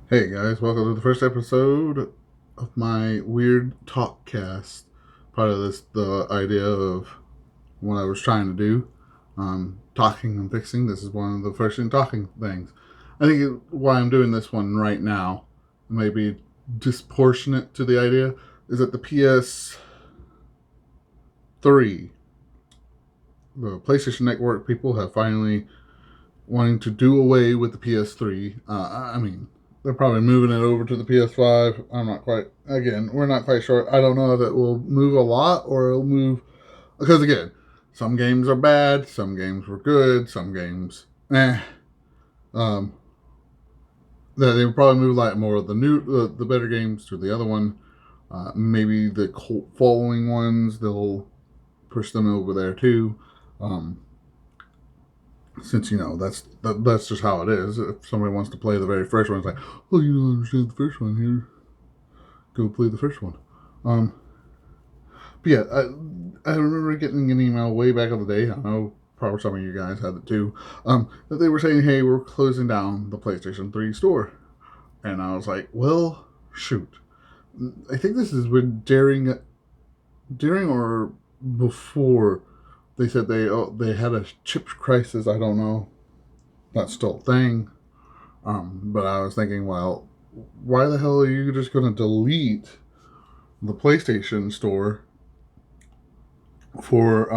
Hey guys, welcome to the first episode of my weird talk cast. Part of this, the idea of what I was trying to do, talking and fixing. This is one of the first in talking things. I think why I'm doing this one right now, maybe disproportionate to the idea, is that the PS3, the PlayStation Network people have finally wanting to do away with the PS3. They're probably moving it over to the PS5. I'm not quite, again, we're not quite sure. I don't know if it will move a lot or it'll move, because again, some games are bad, some games were good, some games, Um, that they will probably move like more of the better games to the other one. Maybe the following ones, they'll push them over there too. Um, since that's just how it is. If somebody wants to play the very first one, it's like, oh, you don't understand the first one. Here, go play the first one. Um, but yeah, I remember getting an email way back in the day. I know probably some of you guys had it too. That they were saying, hey, we're closing down the PlayStation 3 store, and I was like, well, shoot. I think this is when during or before they said they had a chip crisis. I don't know. That's still a thing. But I was thinking, well, why the hell are you just going to delete the PlayStation Store for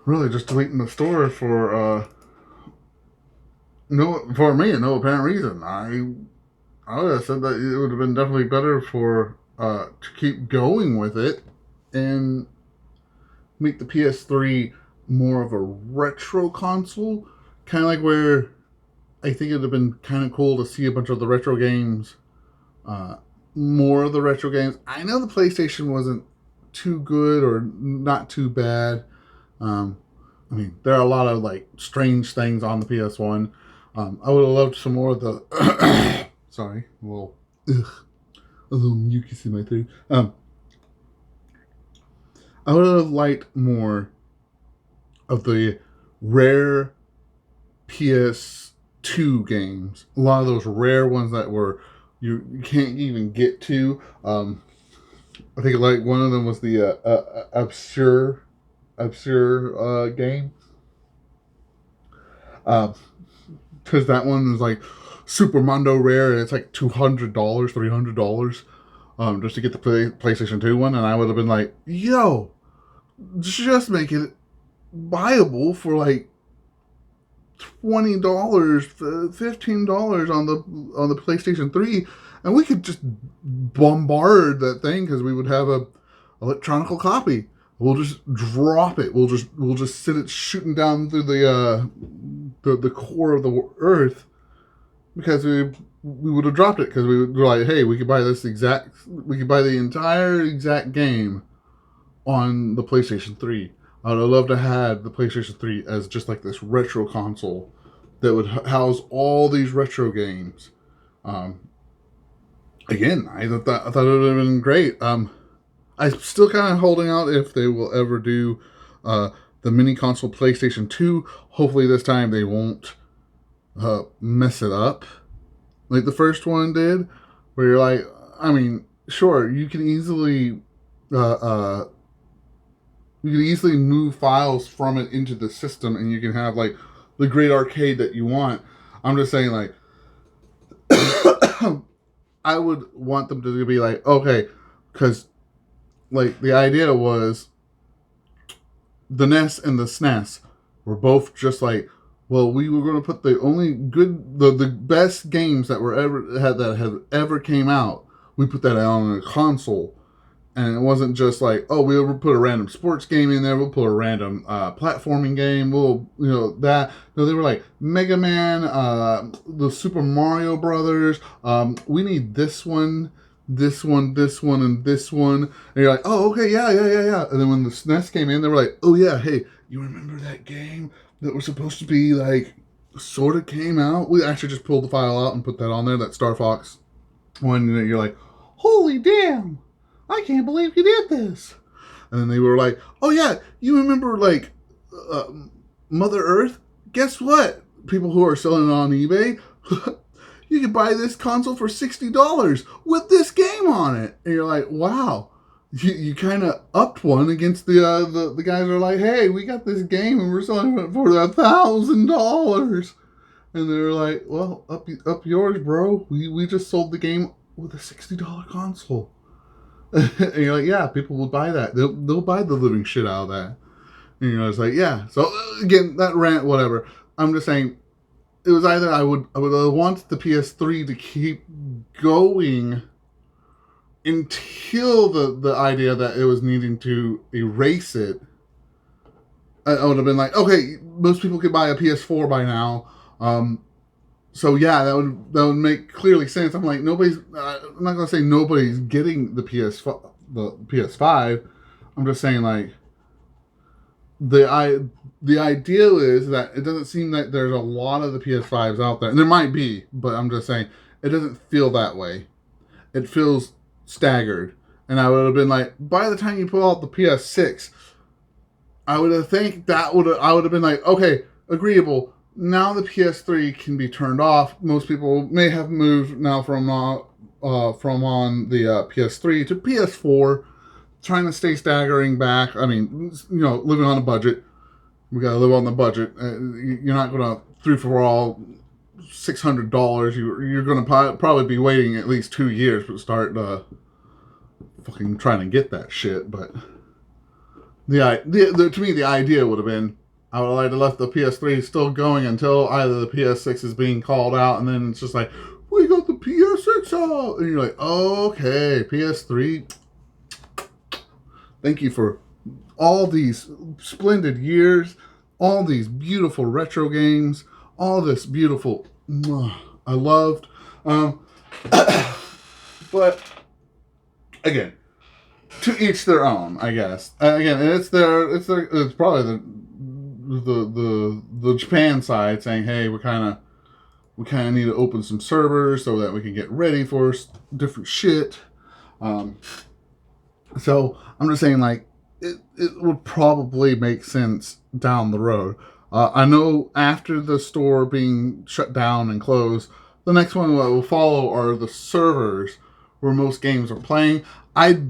really just deleting the store for no apparent reason. I would have said that it would have been definitely better for to keep going with it and make the PS3 more of a retro console, kind of like where I think it'd have been kind of cool to see a bunch of the retro games, uh, more of the retro games. I know the PlayStation wasn't too good or not too bad. Um, there are a lot of like strange things on the PS1. I would have loved some more of the. Sorry, a little mucus in my throat. I would have liked more of the rare PS2 games. A lot of those rare ones that were you can't even get to. I think like one of them was the Absur game. Because that one is like Super Mondo Rare, and it's like $200, $300, just to get the PlayStation 2 one, and I would have been like, yo, just make it buyable for like $20, $15 on the PlayStation 3, and we could just bombard that thing because we would have a electronical copy. We'll just drop it. We'll just sit it shooting down through the core of the earth because we would have dropped it because we were like, hey, we could buy the entire exact game on the PlayStation 3. I would have loved to have the PlayStation 3 as just like this retro console that would house all these retro games. Um, Again, I thought it would have been great. I'm still kind of holding out if they will ever do the mini console PlayStation 2. Hopefully, this time they won't mess it up like the first one did, where you're like, sure, uh, uh, you can easily move files from it into the system, and you can have like the great arcade that you want. I'm just saying, like, I would want them to be like, okay, because like the idea was the NES and the SNES were both just like, well, we were going to put the only good, the best games that were had ever came out. We put that out on a console, and it wasn't just like, oh, we'll put a random sports game in there. We'll put a random platforming game. That. No, they were like Mega Man, the Super Mario Brothers. We need this one, and this one. And you're like, oh, okay, yeah. And then when the SNES came in, they were like, oh yeah, hey, you remember that game that was supposed to be like sort of came out? We actually just pulled the file out and put that on there. That Star Fox one. And you're like, holy damn! I can't believe you did this. And then they were like, "Oh yeah, you remember like uh, Mother Earth? Guess what? People who are selling it on eBay, you can buy this console for $60 with this game on it." And you're like, "Wow." You kind of upped one against the guys who are like, "Hey, we got this game and we're selling it for $1,000." And they're like, "Well, up yours, bro. We just sold the game with a $60 console." And you're like, "Yeah, people will buy that. They'll buy the living shit out of that." And it's like, yeah. So again, that rant, whatever. I'm just saying, it was either I would want the PS3 to keep going until the idea that it was needing to erase it. I would have been like, okay, most people could buy a PS4 by now. So yeah, that would make clearly sense. I'm like, nobody's. I'm not gonna say nobody's getting the PS5. I'm just saying like the ideal is that it doesn't seem that there's a lot of the PS5s out there, and there might be, but I'm just saying it doesn't feel that way. It feels staggered, and I would have been like, by the time you pull out the PS6, I would have been like, okay, agreeable. Now the PS3 can be turned off. Most people may have moved now from on the PS3 to PS4, trying to stay staggering back. I mean, living on a budget. We gotta live on the budget. You're not gonna free for all $600. You're gonna probably be waiting at least 2 years to start fucking trying to get that shit. But to me, the idea would have been I would like to left the PS3 still going until either the PS6 is being called out, and then it's just like, we got the PS6 out, and you're like, okay, PS3. Thank you for all these splendid years, all these beautiful retro games, all this beautiful I loved. But again, to each their own, I guess. Again, it's probably the Japan side saying, hey, we kind of need to open some servers so that we can get ready for different shit. So I'm just saying, like, it would probably make sense down the road. I know after the store being shut down and closed, the next one that will follow are the servers where most games are playing. I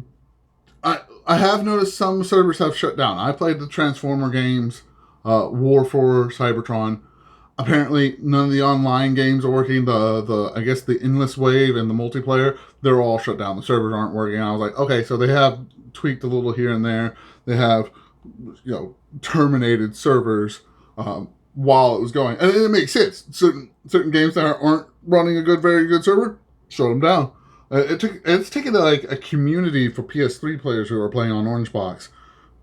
have noticed some servers have shut down. I played the Transformer games, War for Cybertron. Apparently, none of the online games are working. I guess the Endless Wave and the multiplayer, they're all shut down. The servers aren't working. I was like, okay, so they have tweaked a little here and there. They have, terminated servers while it was going, and it makes sense. Certain games that aren't running a very good server, shut them down. It's taken like a community for PS3 players who are playing on Orangebox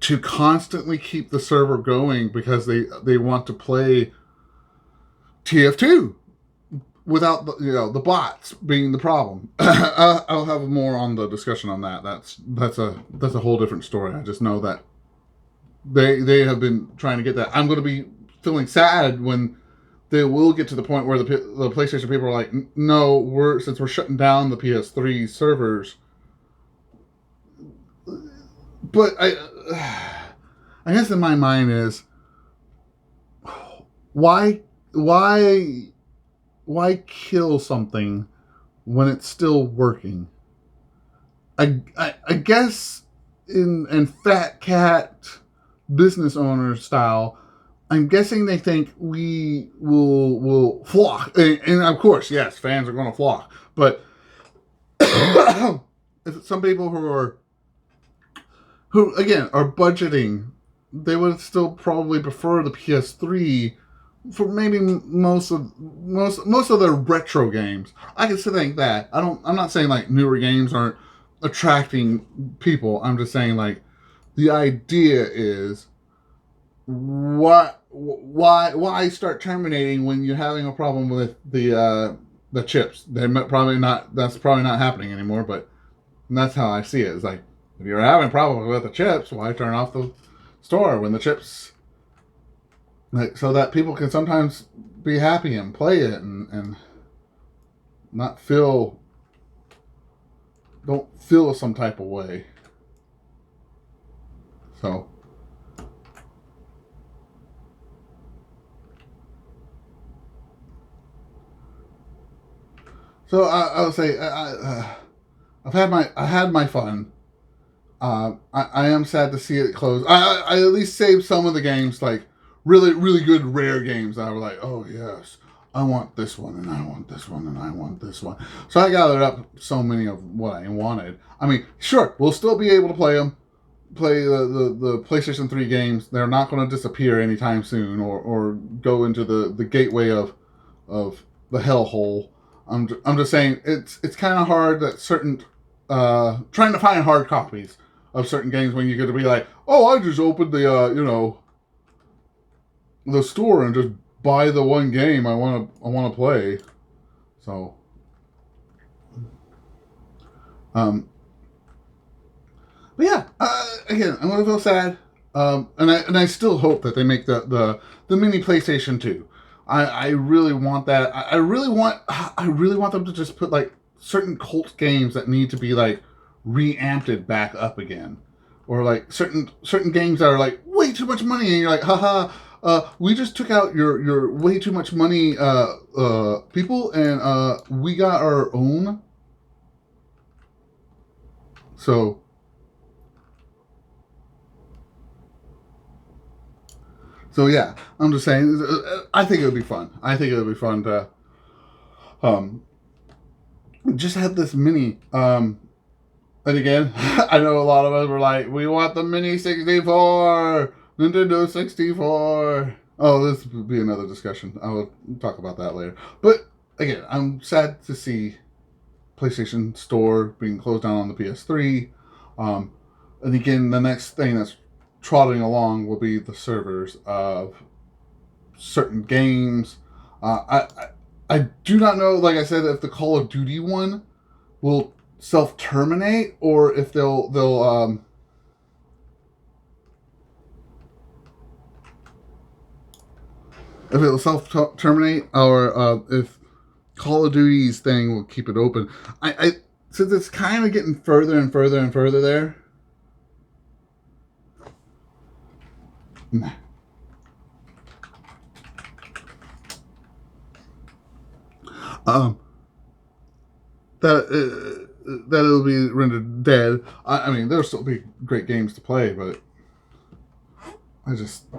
to constantly keep the server going because they want to play TF2 without the bots being the problem. I'll have more on the discussion on that. That's a whole different story. I just know that they have been trying to get that. I'm going to be feeling sad when they will get to the point where the PlayStation people are like, no, since we're shutting down the PS3 servers. But I guess in my mind is, why kill something when it's still working? I guess in fat cat business owner style, I'm guessing they think we will flock, and of course, yes, fans are going to flock. But some people who again are budgeting, they would still probably prefer the PS3 for maybe most of their retro games. I can still think that. I'm not saying like newer games aren't attracting people. I'm just saying like the idea is why start terminating when you're having a problem with the chips? That's probably not happening anymore, but that's how I see it. It's like, if you're having problems with the chips, why turn off the store when the chips, like, so that people can sometimes be happy and play it and not don't feel some type of way. So, I'll say I had my fun. I am sad to see it close. I at least saved some of the games, like really good rare games that I was like, oh yes, I want this one and I want this one and I want this one. So I gathered up so many of what I wanted. I mean, sure, we'll still be able to play them. Play the PlayStation 3 games. They're not going to disappear anytime soon or go into the gateway of the hellhole. I'm just saying it's kind of hard that certain trying to find hard copies of certain games when you get to be like, oh, I just opened the the store and just buy the one game I want to play. So but yeah, again, I'm gonna feel sad, and I still hope that they make the mini PlayStation 2. I really want that. I really want them to just put like certain cult games that need to be like reamped back up again, or like certain games that are like way too much money, and you're like, haha. We just took out your way too much money, people, and we got our own. So yeah, I'm just saying. I think it would be fun. I think it would be fun to um, just have this mini. And again, I know a lot of us were like, we want the mini 64, Nintendo 64. Oh, this would be another discussion. I will talk about that later. But again, I'm sad to see PlayStation Store being closed down on the PS3. And again, the next thing that's trotting along will be the servers of certain games. I do not know, like I said, if the Call of Duty one will self terminate or if they'll if it'll self terminate or if Call of Duty's thing will keep it open. I since it's kind of getting further and further and further there. Nah. That it'll be rendered dead. I mean, there'll still be great games to play, but I just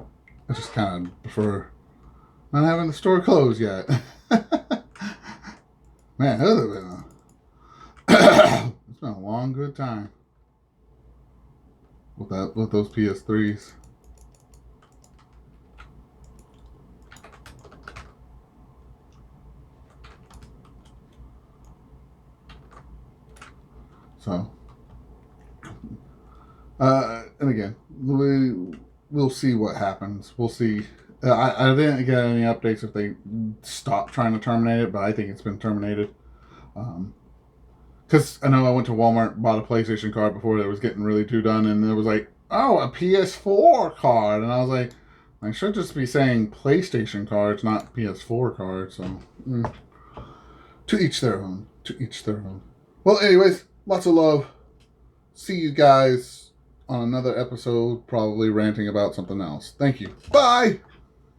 kind of prefer not having the store closed yet. Man, that would have been it's been a long, good time with those PS3s. So, and again, we'll see what happens. We'll see. I didn't get any updates if they stopped trying to terminate it, but I think it's been terminated. Because I know I went to Walmart, bought a PlayStation card before it was getting really too done, and it was like, oh, a PS4 card. And I was like, I should just be saying PlayStation cards, not PS4 cards. So, to each their own. To each their own. Well, anyways, lots of love. See you guys on another episode, probably ranting about something else. Thank you. Bye!